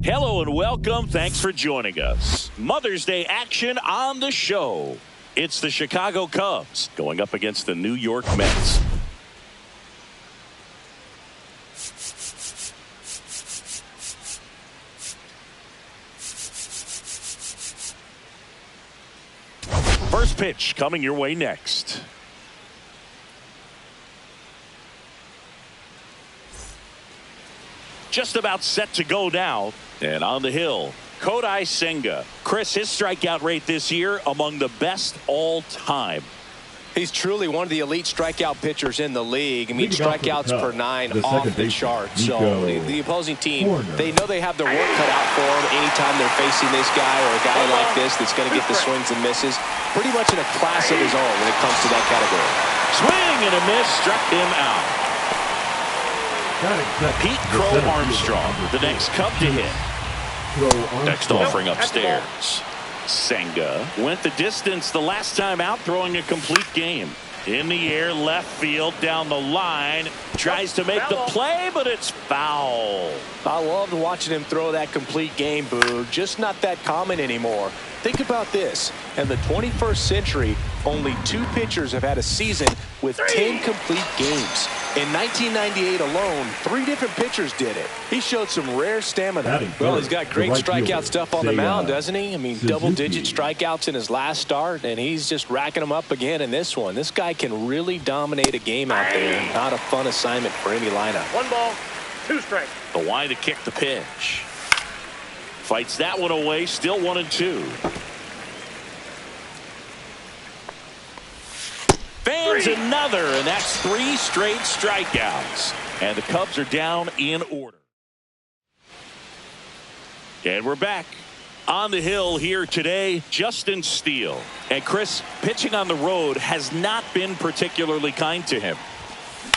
Hello and welcome. Thanks for joining us. Mother's Day action on the show. It's the Chicago Cubs going up against the New York Mets. First pitch coming your way next. Just about set to go now. And on the hill, Kodai Senga. Chris, his strikeout rate this year among the best all time. He's truly one of the elite strikeout pitchers in the league. I mean, strikeouts per 9 off the chart. So the opposing team, they know they have their work cut out for them anytime they're facing this guy or a guy like this that's going to get the swings and misses. Pretty much in a class of his own when it comes to that category. Swing and a miss, struck him out. Pete Crow Armstrong, the next Cub to hit. Next offering upstairs. Senga went the distance the last time out, throwing a complete game. In the air, left field, down the line. Tries to make the play, but it's foul. I loved watching him throw that complete game, Boog. Just not that common anymore. Think about this. In the 21st century, only 2 pitchers have had a season with 10 complete games. In 1998 alone, 3 different pitchers did it. He showed some rare stamina. Well, he's got great strikeout stuff on the mound, doesn't he? I mean, double-digit strikeouts in his last start, and he's just racking them up again in this one. This guy can really dominate a game out there. Not a fun assignment for any lineup. 1 ball, 2 strikes. The wide to kick the pitch. Fights that one away, still 1-2. Fans another, and that's 3 straight strikeouts. And the Cubs are down in order. And we're back. On the hill here today, Justin Steele. And Chris, pitching on the road has not been particularly kind to him.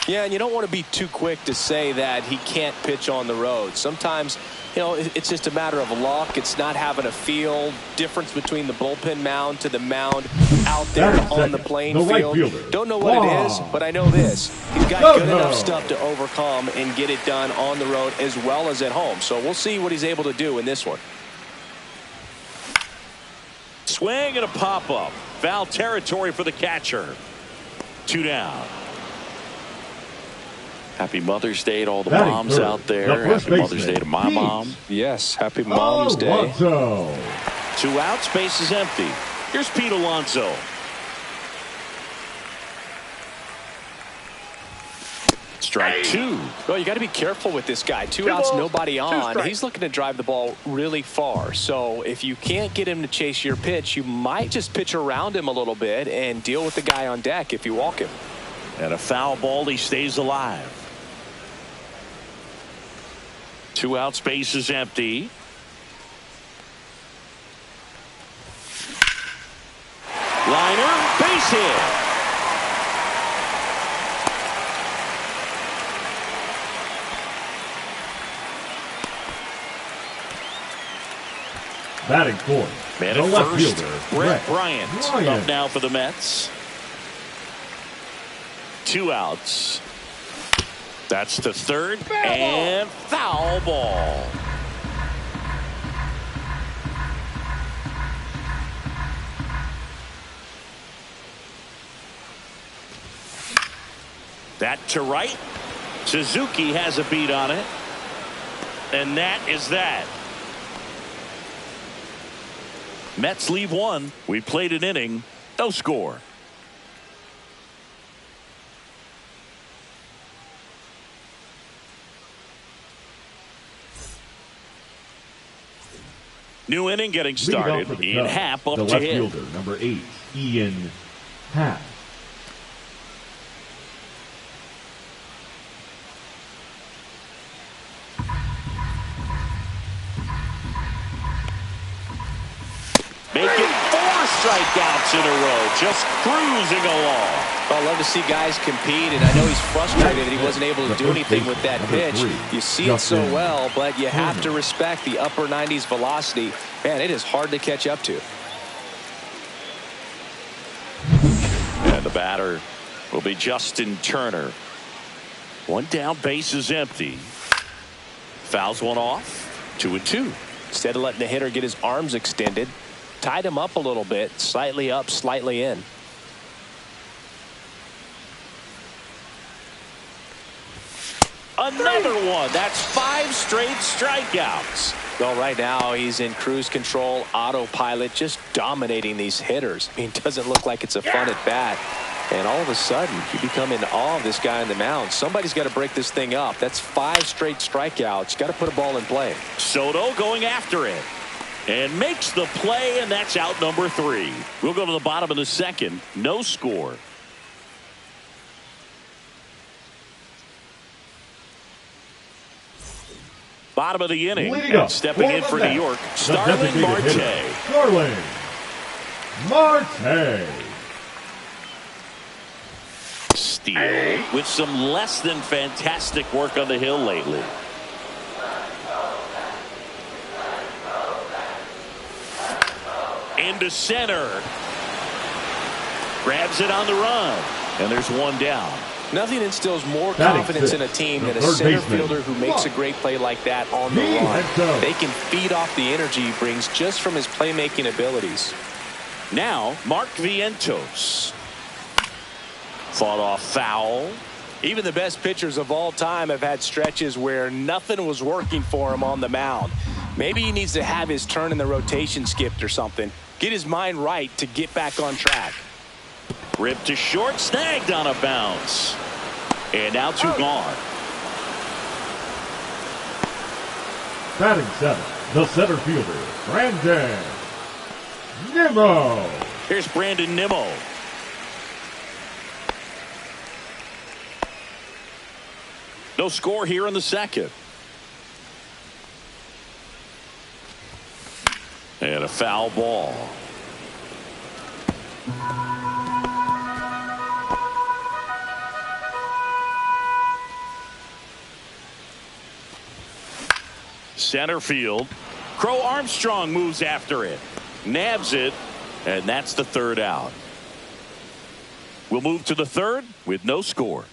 Yeah, and you don't want to be too quick to say that he can't pitch on the road. Sometimes, you know, it's just a matter of luck. It's not having a feel. Difference between the bullpen mound to the mound out there on the playing field. Don't know what it is, but I know this. He's got good enough stuff to overcome and get it done on the road as well as at home. So we'll see what he's able to do in this one. Swing and a pop-up. Foul territory for the catcher. 2 down. Happy Mother's Day to all the moms out there. Happy Mother's Day to my mom. Yes, happy Mom's Day. 2 outs, base is empty. Here's Pete Alonso. Strike 2. Well, you got to be careful with this guy. 2 outs, nobody on. He's looking to drive the ball really far. So if you can't get him to chase your pitch, you might just pitch around him a little bit and deal with the guy on deck if you walk him. And a foul ball, he stays alive. 2 outs, base is empty. Liner, base hit. Batting fourth. Man at first, Brett Bryant up now for the Mets. 2 outs. That's the third and foul ball. That to right. Suzuki has a beat on it. And that is that. Mets leave 1. We played an inning. No score. New inning getting started. Ian Happ up the to left hit. fielder, number 8, Ian Happ. Making 4 strikeouts in a row, just cruising along. Well, I love to see guys compete, and I know he's frustrated that he wasn't able to do anything with that pitch. You see it so well, but you have to respect the upper 90s velocity. Man, it is hard to catch up to. And the batter will be Justin Turner. 1 down, base is empty. Fouls one off. 2-2. Instead of letting the hitter get his arms extended, tied him up a little bit, slightly up, slightly in. Another one. That's 5 straight strikeouts. Well, right now he's in cruise control, autopilot, just dominating these hitters. I mean, it doesn't look like it's a fun at bat. And all of a sudden, you become in awe of this guy on the mound. Somebody's got to break this thing up. That's 5 straight strikeouts. Got to put a ball in play. Soto going after it. And makes the play, and that's out number 3. We'll go to the bottom of the second. No score. Bottom of the inning. And stepping in for New York, Starling Marte. Starling Marte. Steele with some less than fantastic work on the hill lately. Into center. Grabs it on the run. And there's one down. Nothing instills more confidence in a team than a center fielder who makes a great play like that on the run. They can feed off the energy he brings just from his playmaking abilities. Now, Mark Vientos. Fought off foul. Even the best pitchers of all time have had stretches where nothing was working for him on the mound. Maybe he needs to have his turn in the rotation skipped or something. Get his mind right to get back on track. Ripped to short, snagged on a bounce. And now 2 gone. Batting 7, the center fielder, Brandon Nimmo. Here's Brandon Nimmo. No score here in the second. And a foul ball. Center field. Crow Armstrong moves after it. Nabs it. And that's the 3rd out. We'll move to the 3rd with no score.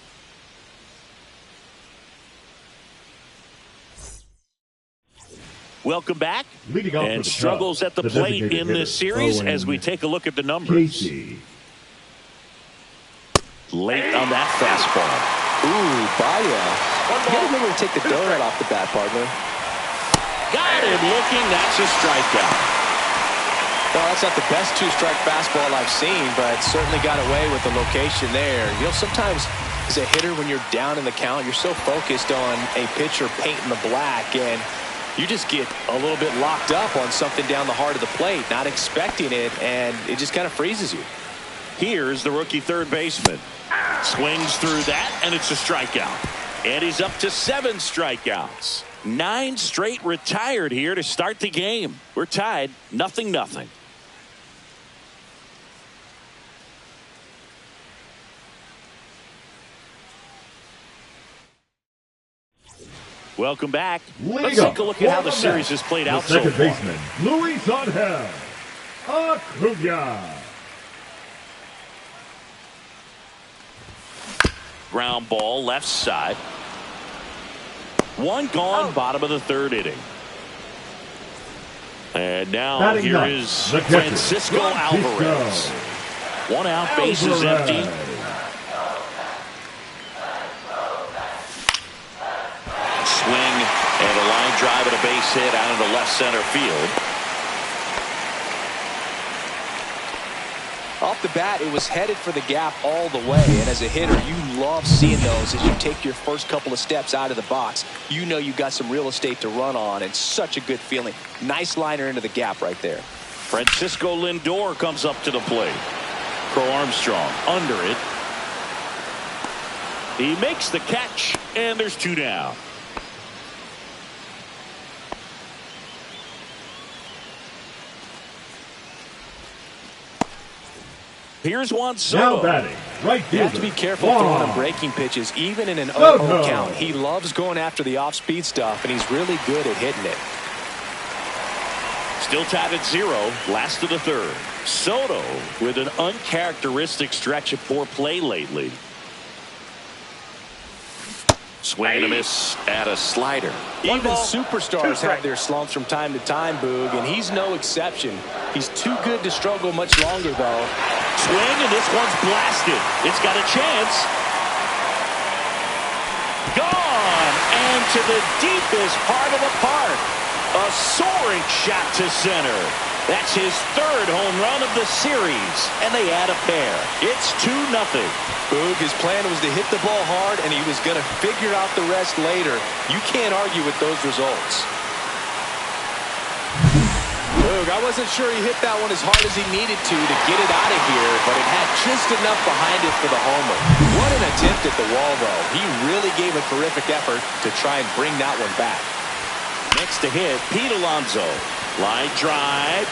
Welcome back. And struggles at the plate in this series as we take a look at the numbers. Casey. Late on that fastball. Ooh, Baya. You gotta remember to take the donut off the bat, partner. Got him looking. That's a strikeout. Well, that's not the best 2-strike fastball I've seen, but certainly got away with the location there. You know, sometimes as a hitter, when you're down in the count, you're so focused on a pitcher painting the black, and you just get a little bit locked up on something down the heart of the plate, not expecting it, and it just kind of freezes you. Here's the rookie third baseman. Swings through that, and it's a strikeout. And he's up to 7 strikeouts. 9 straight retired here to start the game. We're tied 0-0. Welcome back. Let's take a look at how the series has played out so far. Second baseman, Luis Angel Acuna. Ground ball left side. 1 gone, bottom of the 3rd inning. And now here is Francisco Alvarez. 1 out, bases empty. Swing and a line drive and a base hit out into left center field. Off the bat, it was headed for the gap all the way, and as a hitter, you love seeing those as you take your first couple of steps out of the box. You know you've got some real estate to run on, and such a good feeling. Nice liner into the gap right there. Francisco Lindor comes up to the plate. Crow Armstrong under it. He makes the catch, and there's 2 down. Here's Juan Soto. Now batting, right fielder. You have to be careful throwing him breaking pitches, even in an 0-0 count. He loves going after the off-speed stuff, and he's really good at hitting it. Still tied at 0, last of the 3rd. Soto with an uncharacteristic stretch of poor play lately. Swing and a miss at a slider. Even superstars have their slumps from time to time, Boog, and he's no exception. He's too good to struggle much longer, though. Swing, and this one's blasted. It's got a chance. Gone, and to the deepest part of the park. A soaring shot to center. That's his third home run of the series, and they add a pair. It's 2-0. Boog, his plan was to hit the ball hard, and he was going to figure out the rest later. You can't argue with those results. Boog, I wasn't sure he hit that one as hard as he needed to get it out of here, but it had just enough behind it for the homer. What an attempt at the wall, though. He really gave a terrific effort to try and bring that one back. Next to hit, Pete Alonso. Line drive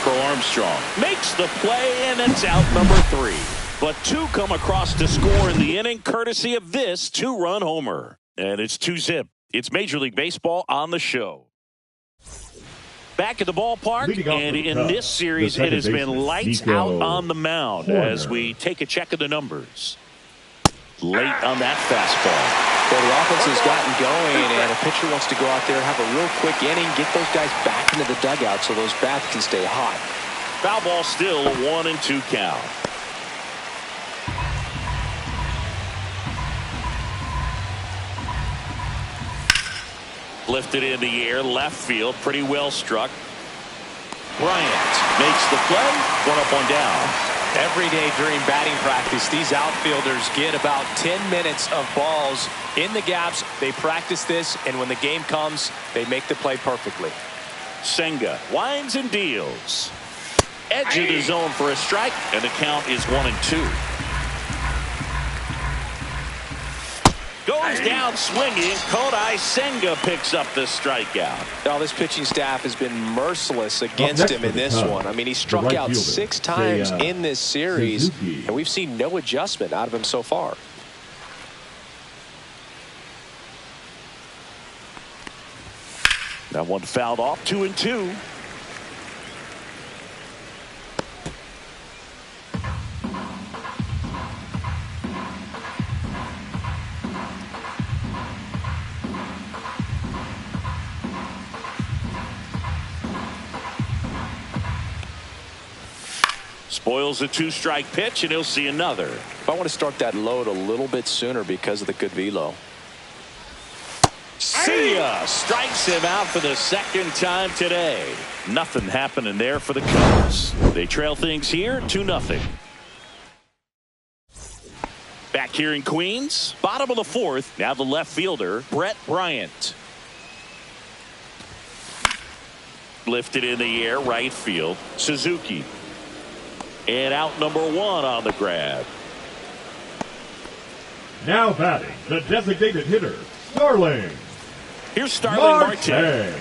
for Armstrong. Makes the play, and it's out number 3. But 2 come across to score in the inning, courtesy of this 2-run homer. And it's 2-zip. It's Major League Baseball on the show. Back at the ballpark, and in this series, it has been lights out on the mound as we take a check of the numbers. Late on that fastball. Well, the offense has gotten going, and a pitcher wants to go out there, have a real quick inning, get those guys back into the dugout so those bats can stay hot. Foul ball still, a 1-2 count. Lifted in the air, left field, pretty well struck. Bryant makes the play, 1 up, 1 down. Every day during batting practice, these outfielders get about 10 minutes of balls in the gaps. They practice this, and when the game comes, they make the play perfectly. Senga winds and deals. Edge of the zone for a strike, and the count is 1-2. Goes down swinging. Kodai Senga picks up the strikeout. Now, this pitching staff has been merciless against him in this one. I mean, he struck out 6 times in this series, and we've seen no adjustment out of him so far. That one fouled off, 2-2. Spoils a 2-strike pitch, and he'll see another. I want to start that load a little bit sooner because of the good velo. See ya! Strikes him out for the second time today. Nothing happening there for the Cubs. They trail things here, 2-0. Back here in Queens, bottom of the 4th. Now the left fielder, Brett Bryant. Lifted in the air, right field. Suzuki. And out number 1 on the grab. Now batting, the designated hitter, Starling. Here's Starling Marte. Marte.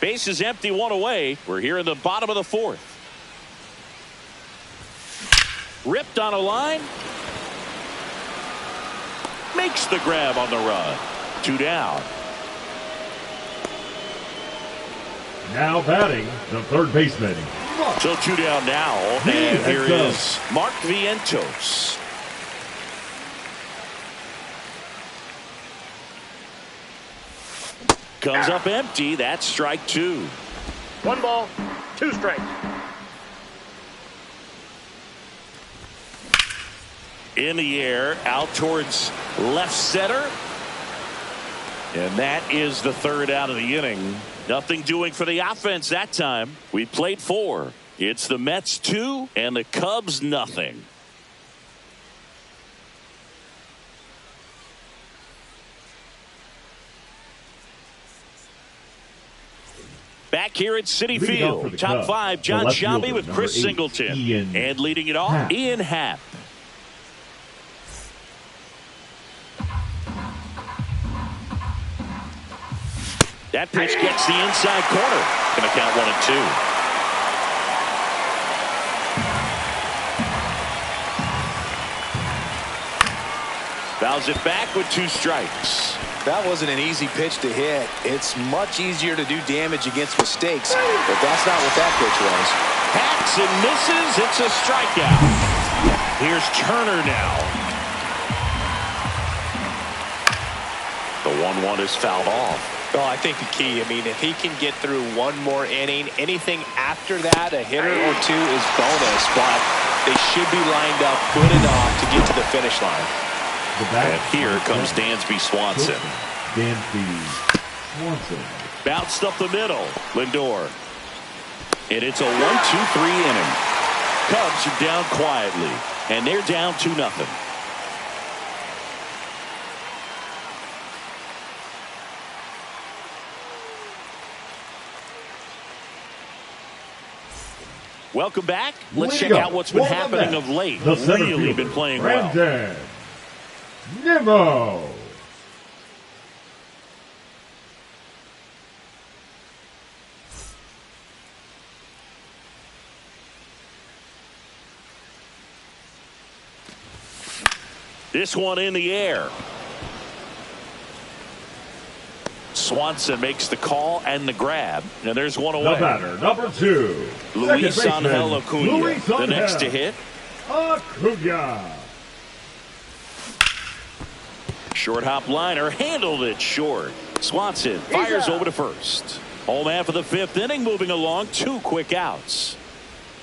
Base is empty, 1 away. We're here in the bottom of the 4th. Ripped on a line. Makes the grab on the run. 2 down. Now batting, the third baseman. So 2 down now, and here is Mark Vientos. Comes up empty. That's strike 2. 1 ball, 2 strikes. In the air, out towards left center. And that is the 3rd out of the inning. Nothing doing for the offense that time. We played 4. It's the Mets 2 and the Cubs nothing. Back here at Citi Field, top 5, John Shelby with Chris Singleton. And leading it off, Ian Happ. That pitch gets the inside corner. Going to count 1 and 2. Fouls it back with 2 strikes. That wasn't an easy pitch to hit. It's much easier to do damage against mistakes, but that's not what that pitch was. Hacks and misses. It's a strikeout. Here's Turner now. 1 is fouled off. Well, I think the key, if he can get through one more inning, anything after that, a hitter or two is bonus, but they should be lined up good enough to get to the finish line. And here comes Dansby Swanson. Dansby Swanson. Bounced up the middle. Lindor. And it's a 1-2-3 inning. Cubs are down quietly, and they're down 2-0. Welcome back. Let's check out what's been happening of late. Really been playing well. Nimmo. This one in the air. Swanson makes the call and the grab. And there's one away. The batter, number 2. Luis Angel Acuna, the next to hit. Acuna. Short hop liner, handled it short. Swanson fires over to first. Home half of the 5th inning, moving along, 2 quick outs.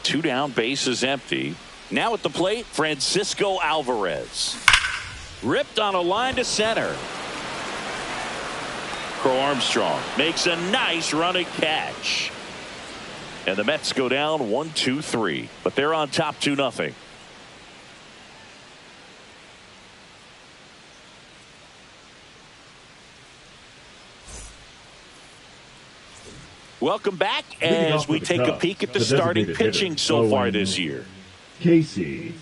2 down, bases empty. Now at the plate, Francisco Alvarez. Ripped on a line to center. Crow Armstrong makes a nice running catch. And the Mets go down 1-2-3. But they're on top 2-0. Welcome back as we take a peek at the starting pitching so far this year. Casey.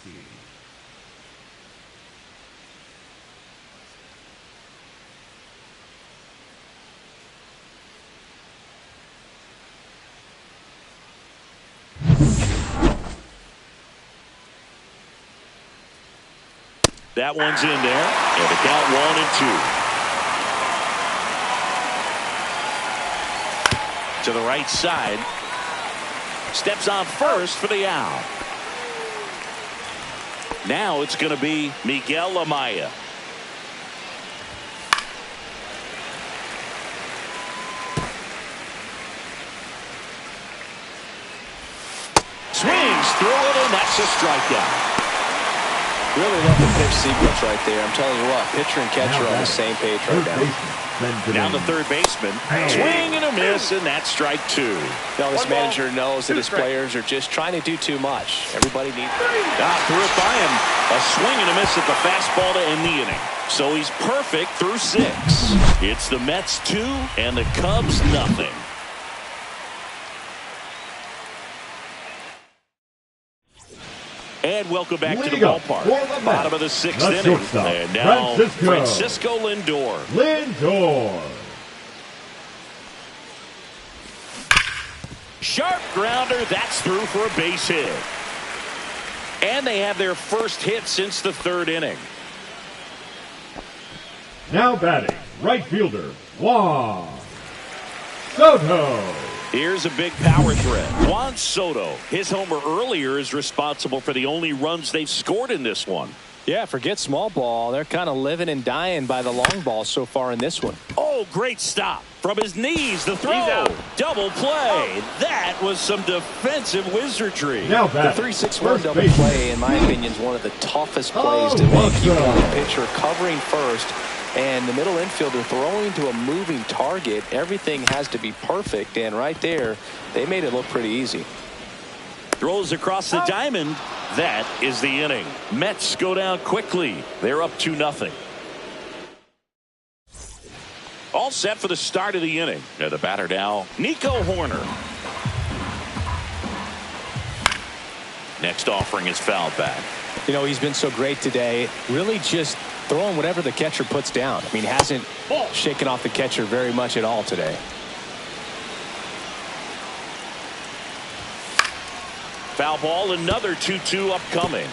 That one's in there, and the count 1-2. To the right side. Steps on first for the out. Now it's going to be Miguel Amaya. Swings through it, and that's a strikeout. Really love the pitch sequence right there. I'm telling you what, pitcher and catcher are on the same page right now. Down the third baseman. Swing and a miss, and that's strike 2. Now this manager knows that his players are just trying to do too much. Everybody needs. Threw it by him. A swing and a miss at the fastball to end the inning. So he's perfect through 6. It's the Mets 2 and the Cubs nothing. And welcome back to the ballpark. Bottom of the 6th inning. And now Francisco Lindor. Sharp grounder. That's through for a base hit. And they have their first hit since the 3rd inning. Now batting, right fielder, Juan Soto. Here's a big power threat. Juan Soto. His homer earlier is responsible for the only runs they've scored in this one. Yeah, forget small ball. They're kind of living and dying by the long ball so far in this one. Oh, great stop. From his knees, the throw. Double play. That was some defensive wizardry. Now the 3-6-1 double play, in my opinion, is one of the toughest plays to make. You got the pitcher covering first, and the middle infielder throwing to a moving target. Everything has to be perfect, and right there, they made it look pretty easy. Throws across the diamond. That is the inning. Mets go down quickly. They're up 2-0. All set for the start of the inning. Now the batter now, Nico Horner. Next offering is fouled back. You know, he's been so great today. Really just throwing whatever the catcher puts down. I mean, hasn't shaken off the catcher very much at all today. Foul ball, another 2-2 upcoming.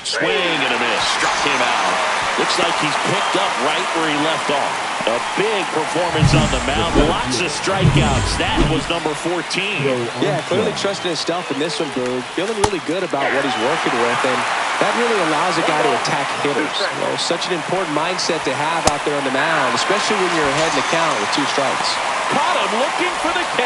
Swing and a miss. Struck him out. Looks like he's picked up right where he left off. A big performance on the mound. Lots of strikeouts. That was number 14. Yeah, clearly trusting his stuff in this one, Boog. Feeling really good about what he's working with, and that really allows a guy to attack hitters. You know, such an important mindset to have out there on the mound, especially when you're ahead in the count with 2 strikes. Caught him looking for the K.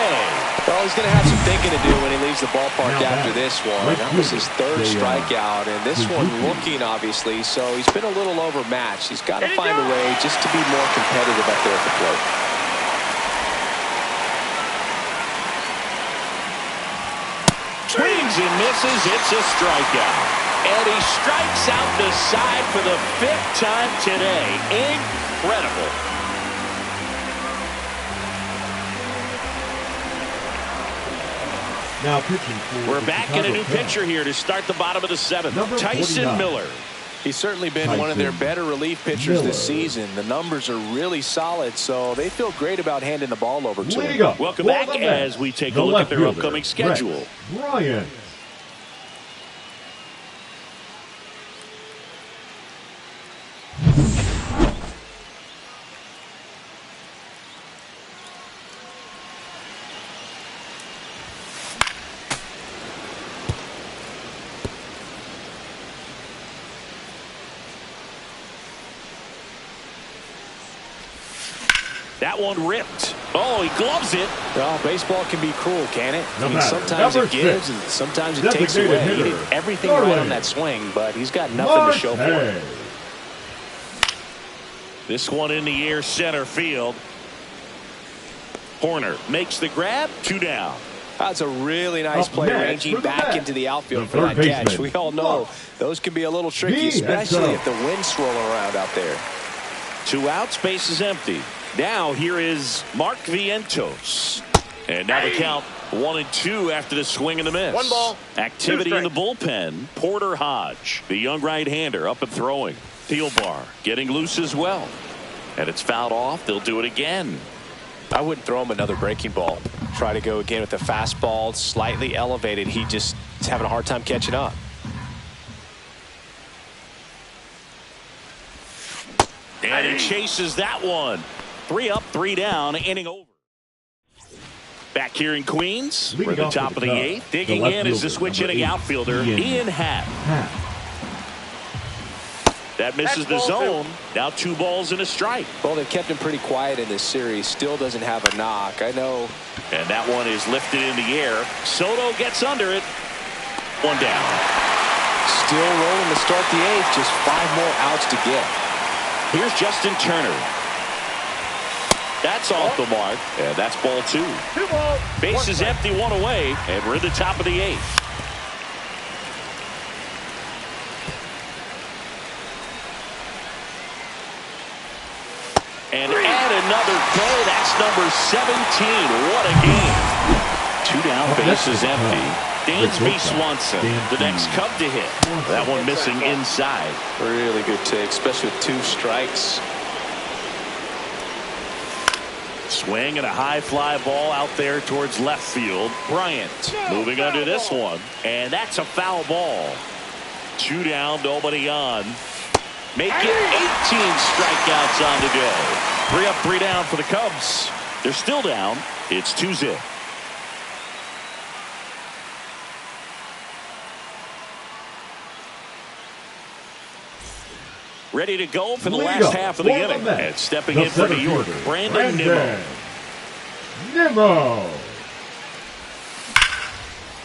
Well, he's going to have some thinking to do when he leaves the ballpark after this one. That was his 3rd strikeout, and this one looking, obviously, so he's been a little overmatched. He's got to find a way just to be more competitive up there at the plate. Swings and misses. It's a strikeout. And he strikes out the side for the 5th time today. Incredible. Now pitching for We're back in a new pitcher here to start the bottom of the 7th. Tyson Miller. He's certainly been one of their better relief pitchers this season. The numbers are really solid, so they feel great about handing the ball over to him. Welcome back as we take a look at their upcoming schedule. Bryant. That one ripped. Oh, he gloves it. Well, baseball can be cruel, can it? No I mean, matter. sometimes Number it gives 6. and sometimes it takes Designated away. He hitter. did everything Starling. right on that swing, but he's got nothing to show for it. This one in the air, center field. Horner makes the grab. 2 down. That's a really nice Up play, next ranging for the back Mets, into the outfield the for that third catch. baseman. We all know those can be a little tricky, Me, especially that's if the wind's swirling around out there. 2 outs, base is empty. Now here is Mark Vientos. And now the count 1-2 after the swing and the miss. 1 ball. Activity 2 in the bullpen. Porter Hodge, the young right-hander, up and throwing. Thielbar getting loose as well. And it's fouled off. They'll do it again. I wouldn't throw him another breaking ball. Try to go again with the fastball, slightly elevated. He just is having a hard time catching up. And he chases that one. 3 up, 3 down, inning over. Back here in Queens, we're at the top of the 8th. Digging in is the switch hitting outfielder, Ian Happ. That misses the zone. Now 2 balls and a strike. Well, they've kept him pretty quiet in this series. Still doesn't have a knock. I know. And that one is lifted in the air. Soto gets under it. 1 down. Still rolling to start the 8th. Just 5 more outs to get. Here's Justin Turner. That's off the mark. And that's ball 2. 2 balls. Base is empty, 1 away. And we're at the top of the 8th. And add another K. That's number 17. What a game. 2 down, base is empty. Dansby Swanson, the next Cub to hit. That one missing inside. Really good take, especially with 2 strikes. Swing and a high fly ball out there towards left field. Bryant moving under this one. And that's a foul ball. 2 down, nobody on. Make it 18 strikeouts on the day. 3 up, 3 down for the Cubs. They're still down. It's 2-0. Ready to go for the last half of the inning. And stepping in for New York, Brandon Nimmo.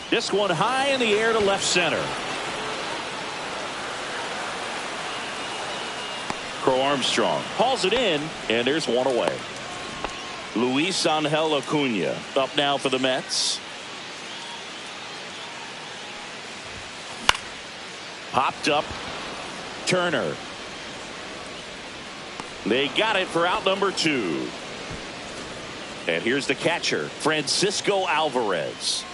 This one high in the air to left center. Crow Armstrong hauls it in, and there's 1 away. Luis Angel Acuna up now for the Mets. Popped up. Turner. They got it for out number 2. And here's the catcher, Francisco Alvarez.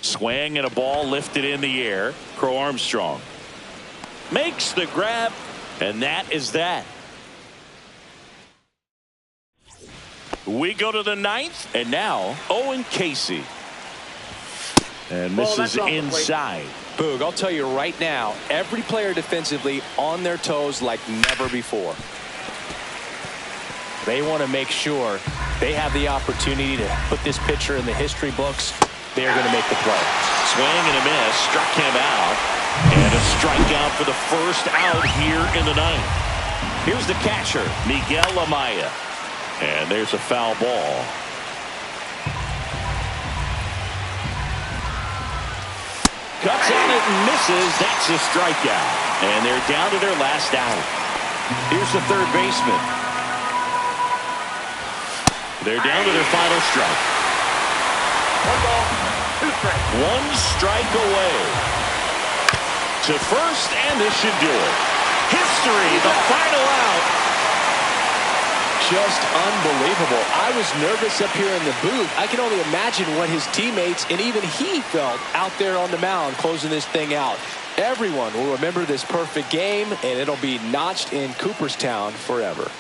Swing and a ball lifted in the air. Crow Armstrong makes the grab, and that is that. We go to the 9th, and now Owen Casey. And misses inside. Boog, I'll tell you right now, every player defensively on their toes like never before. They want to make sure they have the opportunity to put this pitcher in the history books. They're going to make the play. Swing and a miss, struck him out. And a strikeout for the first out here in the ninth. Here's the catcher, Miguel Amaya. And there's a foul ball. Cuts on it and misses. That's a strikeout. And they're down to their last out. Here's the third baseman. They're down to their final strike. 1 ball, 2 strikes. 1 strike away. To first, and this should do it. History, the final out. Just unbelievable. I was nervous up here in the booth. I can only imagine what his teammates and even he felt out there on the mound closing this thing out. Everyone will remember this perfect game, and it'll be notched in Cooperstown forever.